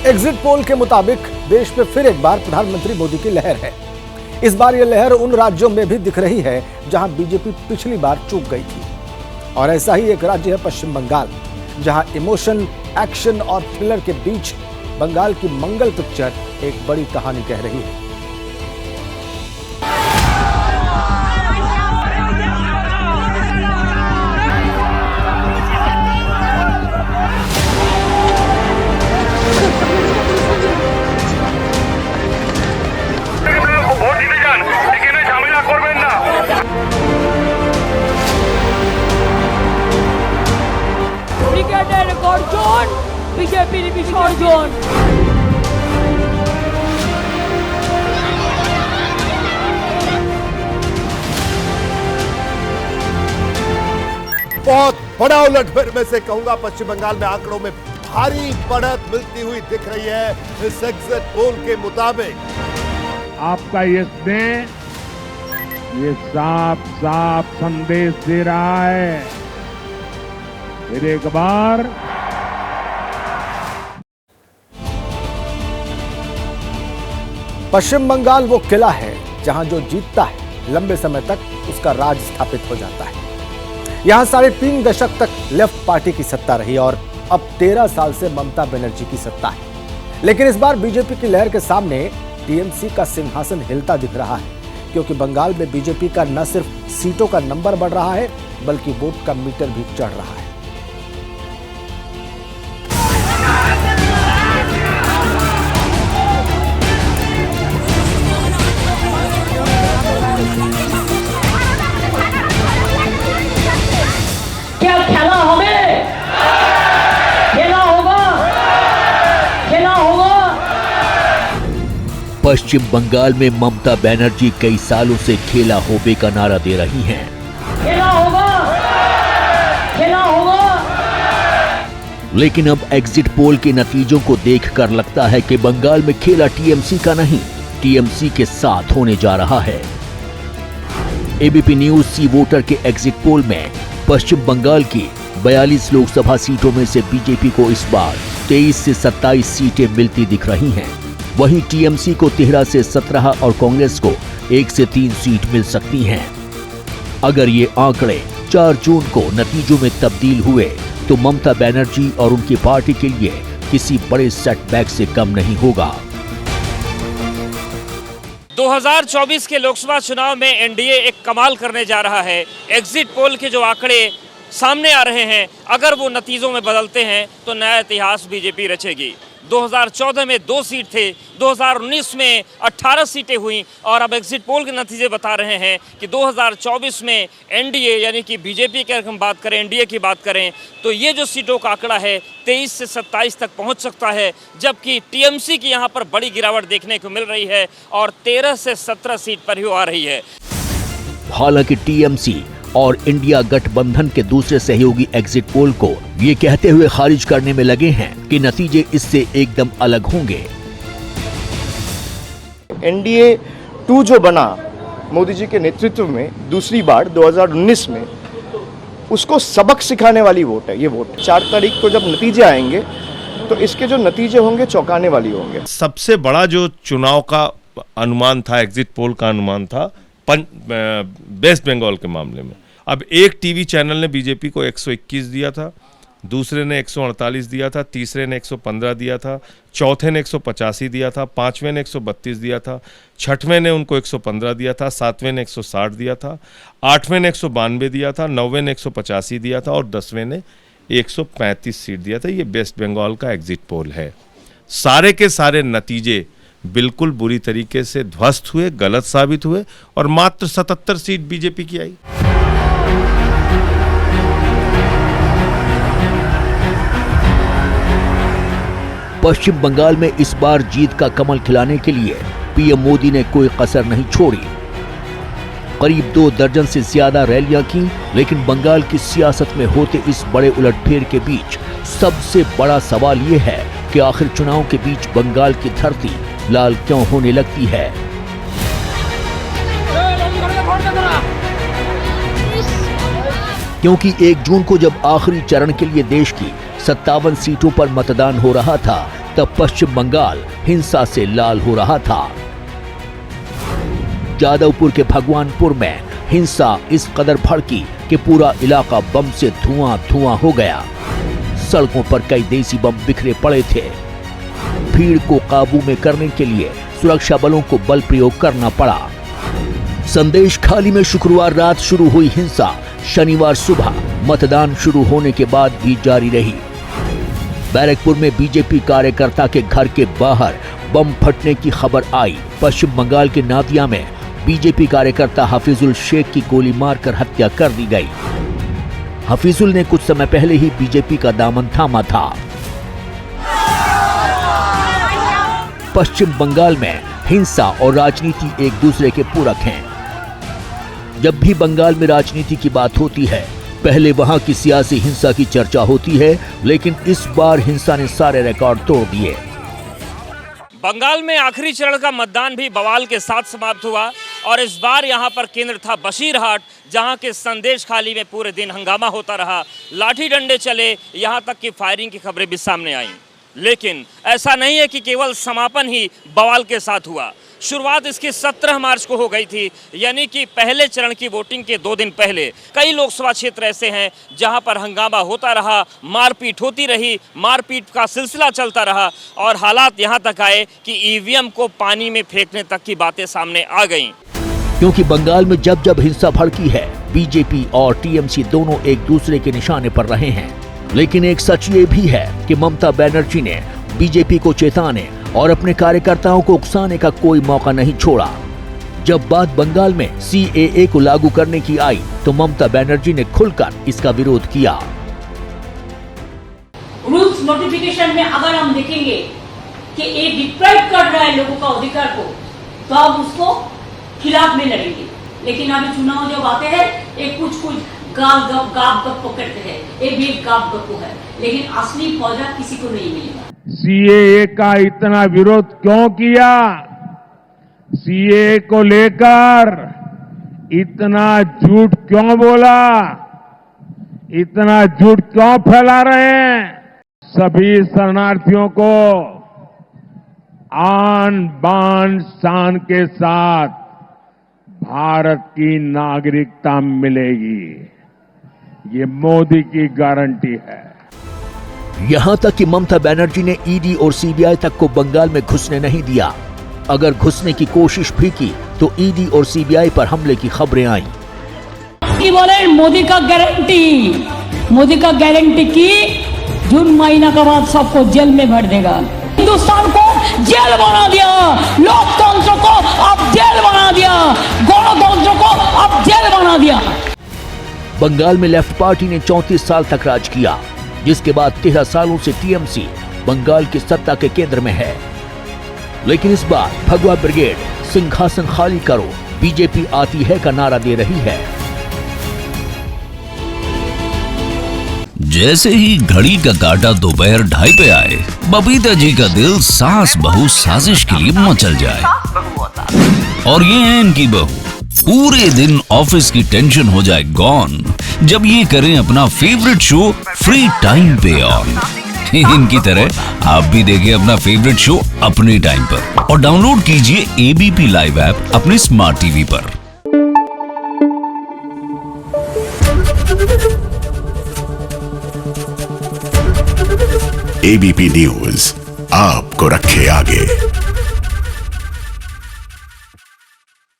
Exit poll के मुताबिक देश में फिर एक बार प्रधानमंत्री मोदी की लहर है। इस बार यह लहर उन राज्यों में भी दिख रही है जहां बीजेपी पिछली बार चूक गई थी। और ऐसा ही एक राज्य है पश्चिम बंगाल, जहां इमोशन, एक्शन और थ्रिलर के बीच बंगाल की मंगल पिक्चर एक बड़ी कहानी कह रही है। बीजेपी विसर्जन। बहुत बड़ा उलटफेर में से कहूंगा, पश्चिम बंगाल में आंकड़ों में भारी बढ़त मिलती हुई दिख रही है। इस एग्जिट पोल के मुताबिक आपका ये स्नेह ये साफ साफ संदेश दे रहा है, फिर एक बार पश्चिम बंगाल वो किला है जहां जो जीतता है लंबे समय तक उसका राज स्थापित हो जाता है। यहां 3.5 दशक तक लेफ्ट पार्टी की सत्ता रही और अब 13 साल से ममता बनर्जी की सत्ता है। लेकिन इस बार बीजेपी की लहर के सामने टीएमसी का सिंहासन हिलता दिख रहा है, क्योंकि बंगाल में बीजेपी का न सिर्फ सीटों का नंबर बढ़ रहा है बल्कि वोट का मीटर भी चढ़ रहा है। पश्चिम बंगाल में ममता बनर्जी कई सालों से खेला होबे का नारा दे रही हैं। खेला होगा, खेला होगा। लेकिन अब एग्जिट पोल के नतीजों को देखकर लगता है कि बंगाल में खेला टीएमसी का नहीं, टीएमसी के साथ होने जा रहा है। एबीपी न्यूज सी वोटर के एग्जिट पोल में पश्चिम बंगाल की 42 लोकसभा सीटों में से बीजेपी को इस बार 23 से 27 सीटें मिलती दिख रही हैं। वहीं टीएमसी को 13 से 17 और कांग्रेस को 1 से 3 सीट मिल सकती हैं। अगर ये आंकड़े 4 जून को नतीजों में तब्दील हुए तो ममता बनर्जी और उनकी पार्टी के लिए किसी बड़े सेटबैक से कम नहीं होगा। 2024 के लोकसभा चुनाव में एनडीए एक कमाल करने जा रहा है। एग्जिट पोल के जो आंकड़े सामने आ रहे हैं, अगर वो नतीजों में बदलते हैं तो नया इतिहास बीजेपी रचेगी। 2014 में 2 सीट थे, 2019 में 18 सीटें हुई और अब एग्जिट पोल के नतीजे बता रहे हैं कि 2024 में एनडीए यानी कि बीजेपी की अगर हम बात करें, एनडीए की बात करें तो ये जो सीटों का आंकड़ा है 23 से 27 तक पहुंच सकता है, जबकि टीएमसी की यहां पर बड़ी गिरावट देखने को मिल रही है और 13 से 17 सीट पर ही आ रही है। हालांकि टीएमसी और इंडिया गठबंधन के दूसरे सहयोगी एग्जिट पोल को ये कहते हुए खारिज करने में लगे हैं कि नतीजे इससे एकदम अलग होंगे। एनडीए 2 जो बना मोदी जी के नेतृत्व में दूसरी बार 2019 में, उसको सबक सिखाने वाली वोट है ये वोट। 4 तारीख को जब नतीजे आएंगे तो इसके जो नतीजे होंगे चौंकाने वाली होंगे। सबसे बड़ा जो चुनाव का अनुमान था, एग्जिट पोल का अनुमान था वेस्ट बंगाल के मामले में। अब एक टीवी चैनल ने बीजेपी को 121 दिया था, दूसरे ने 148 दिया था, तीसरे ने 115 दिया था, चौथे ने 185 दिया था, पांचवें ने 132 दिया था, छठवें ने उनको 115 दिया था, सातवें ने 160 दिया था, आठवें ने 192 दिया था, नौवें ने 185 दिया था और 10वें ने 135 सीट दिया था। ये वेस्ट बंगाल का एग्जिट पोल है। सारे के सारे नतीजे बिल्कुल बुरी तरीके से ध्वस्त हुए, गलत साबित हुए और मात्र 77 सीट बीजेपी की आई। पश्चिम बंगाल में इस बार जीत का कमल खिलाने के लिए पीएम मोदी ने कोई कसर नहीं छोड़ी। करीब 2 दर्जन से ज्यादा रैलियां की, लेकिन बंगाल की सियासत में होते इस बड़े उलटफेर के बीच सबसे बड़ा सवाल ये है कि आखिर चुनाव के बीच बंगाल की धरती लाल क्यों होने लगती है। क्योंकि 1 जून को जब आखिरी चरण के लिए देश की 57 सीटों पर मतदान हो रहा था तब पश्चिम बंगाल हिंसा से लाल हो रहा था। जादवपुर के भगवानपुर में हिंसा इस कदर भड़की कि पूरा इलाका बम से धुआं धुआं हो गया। सड़कों पर कई देसी बम बिखरे पड़े थे। भीड़ को काबू में करने के लिए सुरक्षा बलों को बल प्रयोग करना पड़ा। संदेश खाली में शुक्रवार रात शुरू हुई हिंसा शनिवार सुबह मतदान शुरू होने के बाद भी जारी रही। बैरकपुर में बीजेपी कार्यकर्ता के घर के बाहर बम फटने की खबर आई। पश्चिम बंगाल के नादिया में बीजेपी कार्यकर्ता हफीजुल शेख की गोली मारकर हत्या कर दी गई। हफीजुल ने कुछ समय पहले ही बीजेपी का दामन थामा था। पश्चिम बंगाल में हिंसा और राजनीति एक दूसरे के पूरक हैं। जब भी बंगाल में राजनीति की बात होती है, पहले वहां की सियासी हिंसा की चर्चा होती है, लेकिन इस बार हिंसा ने सारे रिकॉर्ड तोड़ दिए। बंगाल में आखिरी चरण का मतदान भी बवाल के साथ समाप्त हुआ और इस बार यहां पर केंद्र था बशीरहाट, जहां के संदेश खाली में पूरे दिन हंगामा होता रहा। लाठी डंडे चले, यहां तक कि फायरिंग की खबरें भी सामने आईं। लेकिन ऐसा नहीं है कि केवल समापन ही बवाल के साथ हुआ। शुरुआत इसकी 17 मार्च को हो गई थी, यानी कि पहले चरण की वोटिंग के 2 दिन पहले। कई लोकसभा क्षेत्र ऐसे हैं जहां पर हंगामा होता रहा, मारपीट होती रही, मारपीट का सिलसिला चलता रहा और हालात यहां तक आए कि ईवीएम को पानी में फेंकने तक की बातें सामने आ गईं। क्योंकि बंगाल में जब जब हिंसा भड़की है, बीजेपी और टीएमसी दोनों एक दूसरे के निशाने पर रहे हैं। लेकिन एक सच ये भी है कि ममता बनर्जी ने बीजेपी को चेताने और अपने कार्यकर्ताओं को उकसाने का कोई मौका नहीं छोड़ा। जब बात बंगाल में सीएए को लागू करने की आई तो ममता बनर्जी ने खुलकर इसका विरोध किया। रूल्स नोटिफिकेशन में अगर हम देखेंगे कि ये डिप्राइव कर रहा है लोगों का अधिकार को, तो हम उसको खिलाफ में लड़ेंगे। लेकिन अभी चुनाव जब आते हैं, एक कुछ गाप गप पकड़ते हैं, ये भी एक गाप गप है, लेकिन असली फौजा किसी को नहीं मिलेगा। सीएए का इतना विरोध क्यों किया? सीएए को लेकर इतना झूठ क्यों बोला? इतना झूठ क्यों फैला रहे हैं? सभी शरणार्थियों को आन बान शान के साथ भारत की नागरिकता मिलेगी, ये मोदी की गारंटी है। यहां तक कि ममता बनर्जी ने ईडी और सीबीआई तक को बंगाल में घुसने नहीं दिया। अगर घुसने की कोशिश भी की तो ईडी और सीबीआई पर हमले की खबरें आईं। बोले मोदी का गारंटी की जून महीना के बाद सबको जेल में भर देगा। हिंदुस्तान को जेल बना दिया, लोकतंत्र को अब जेल बना दिया, गणतंत्र को अब जेल बना दिया। बंगाल में लेफ्ट पार्टी ने 34 साल तक राज किया, जिसके बाद 13 सालों से टीएमसी बंगाल की सत्ता के केंद्र में है। लेकिन इस बार भगवा ब्रिगेड सिंहासन खाली करो, बीजेपी आती है का नारा दे रही है। जैसे ही घड़ी का काटा दोपहर 2:30 पे आए, बबीता जी का दिल सास बहू साजिश के लिए मचल जाए। और ये है इनकी बहू, पूरे दिन ऑफिस की टेंशन हो जाए गॉन जब ये करें अपना फेवरेट शो फ्री टाइम पे ऑन। इनकी तरह आप भी देखिए अपना फेवरेट शो अपने टाइम पर और डाउनलोड कीजिए एबीपी लाइव ऐप अपने स्मार्ट टीवी पर। एबीपी न्यूज आपको रखे आगे।